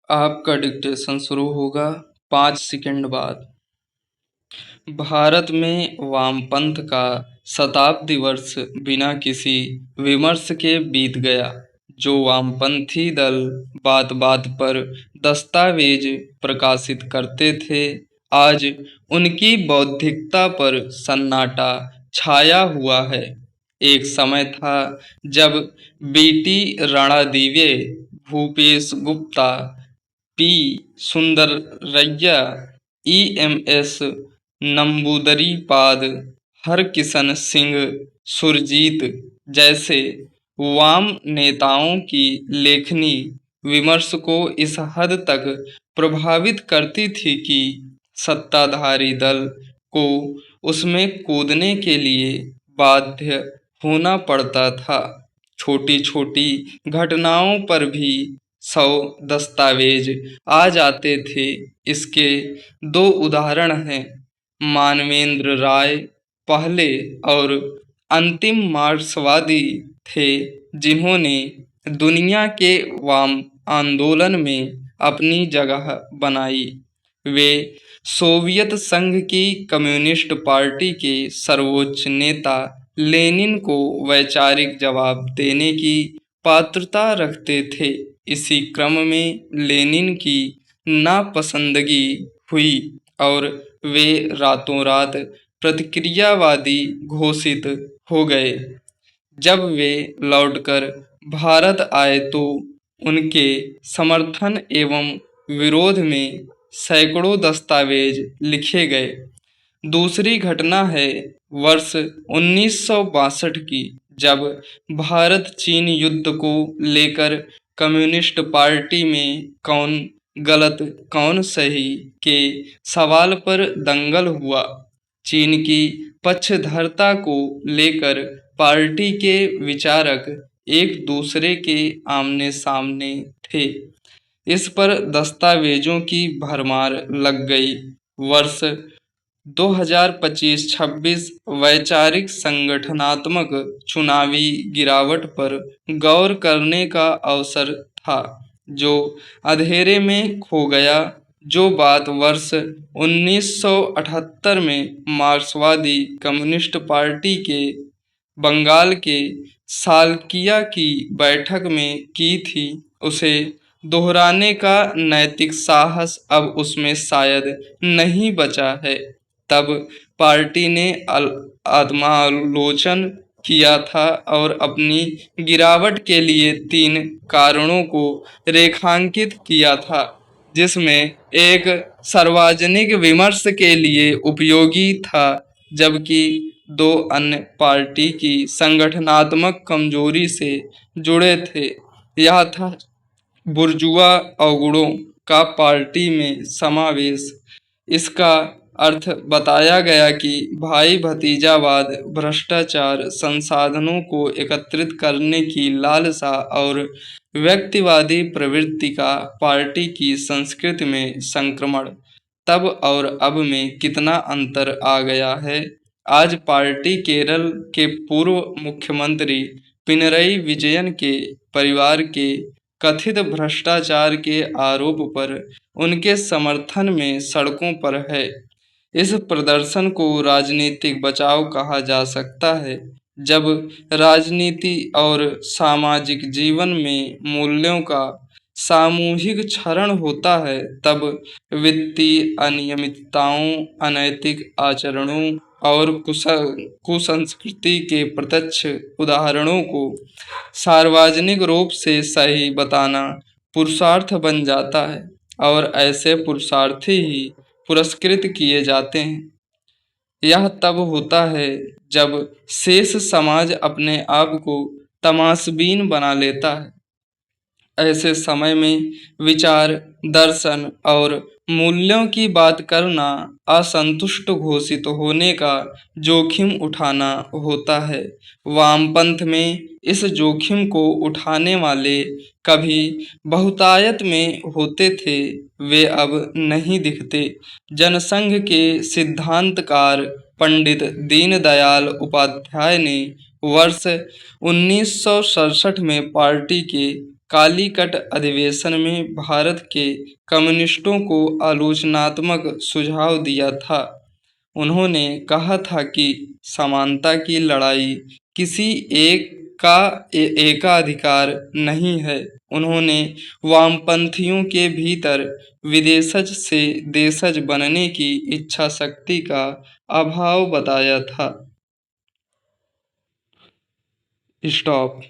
आपका डिक्टेशन शुरू होगा 5 सेकंड बाद। भारत में वामपंथ का शताब्दी वर्ष बिना किसी विमर्श के बीत गया। जो वामपंथी दल बात बात पर दस्तावेज प्रकाशित करते थे, आज उनकी बौद्धिकता पर सन्नाटा छाया हुआ है। एक समय था जब BT Ranadive, Bhupesh Gupta, P Sundarayya, EMS Namboodiripad, Harkishan Singh Surjeet जैसे वाम नेताओं की लेखनी विमर्श को इस हद तक प्रभावित करती थी कि सत्ताधारी दल को उसमें कूदने के लिए बाध्य होना पड़ता था। छोटी छोटी घटनाओं पर भी 100 दस्तावेज आ जाते थे। इसके 2 उदाहरण हैं। मानवेंद्र राय पहले और अंतिम मार्क्सवादी थे जिन्होंने दुनिया के वाम आंदोलन में अपनी जगह बनाई। वे सोवियत संघ की कम्युनिस्ट पार्टी के सर्वोच्च नेता लेनिन को वैचारिक जवाब देने की पात्रता रखते थे। इसी क्रम में लेनिन की नापसंदगी हुई और वे रातों रात प्रतिक्रियावादी घोषित हो गए। जब वे लौटकर भारत आए तो उनके समर्थन एवं विरोध में सैकड़ों दस्तावेज लिखे गए। दूसरी घटना है वर्ष 1962 की, जब भारत चीन युद्ध को लेकर कम्युनिस्ट पार्टी में कौन गलत कौन सही के सवाल पर दंगल हुआ। चीन की पक्षधरता को लेकर पार्टी के विचारक एक दूसरे के आमने सामने थे। इस पर दस्तावेजों की भरमार लग गई। वर्ष 2025-26 वैचारिक संगठनात्मक चुनावी गिरावट पर गौर करने का अवसर था, जो अंधेरे में खो गया। जो बात वर्ष 1978 में मार्क्सवादी कम्युनिस्ट पार्टी के बंगाल के सालकिया की बैठक में की थी, उसे दोहराने का नैतिक साहस अब उसमें शायद नहीं बचा है। तब पार्टी ने आत्मालोचन किया था और अपनी गिरावट के लिए 3 कारणों को रेखांकित किया था, जिसमें एक सार्वजनिक विमर्श के लिए उपयोगी था, जबकि 2 अन्य पार्टी की संगठनात्मक कमजोरी से जुड़े थे। यह था बुर्जुआ अवगुणों का पार्टी में समावेश। इसका अर्थ बताया गया कि भाई भतीजावाद, भ्रष्टाचार, संसाधनों को एकत्रित करने की लालसा और व्यक्तिवादी प्रवृत्ति का पार्टी की संस्कृति में संक्रमण। तब और अब में कितना अंतर आ गया है। आज पार्टी केरल के पूर्व मुख्यमंत्री पिनरई विजयन के परिवार के कथित भ्रष्टाचार के आरोप पर उनके समर्थन में सड़कों पर है। इस प्रदर्शन को राजनीतिक बचाव कहा जा सकता है। जब राजनीति और सामाजिक जीवन में मूल्यों का सामूहिक क्षरण होता है, तब वित्तीय अनियमितताओं, अनैतिक आचरणों और कुसंस्कृति के प्रत्यक्ष उदाहरणों को सार्वजनिक रूप से सही बताना पुरुषार्थ बन जाता है और ऐसे पुरुषार्थी ही पुरस्कृत किए जाते हैं। यह तब होता है जब शेष समाज अपने आप को तमाशबीन बना लेता है। ऐसे समय में विचार, दर्शन और मूल्यों की बात करना असंतुष्ट घोषित होने का जोखिम उठाना होता है। वामपंथ में इस जोखिम को उठाने वाले कभी बहुतायत में होते थे, वे अब नहीं दिखते। जनसंघ के सिद्धांतकार पंडित दीनदयाल उपाध्याय ने वर्ष 1967 में पार्टी के कालीकट अधिवेशन में भारत के कम्युनिस्टों को आलोचनात्मक सुझाव दिया था। उन्होंने कहा था कि समानता की लड़ाई किसी एक का एकाधिकार नहीं है। उन्होंने वामपंथियों के भीतर विदेशज से देशज बनने की इच्छा शक्ति का अभाव बताया था। स्टॉप।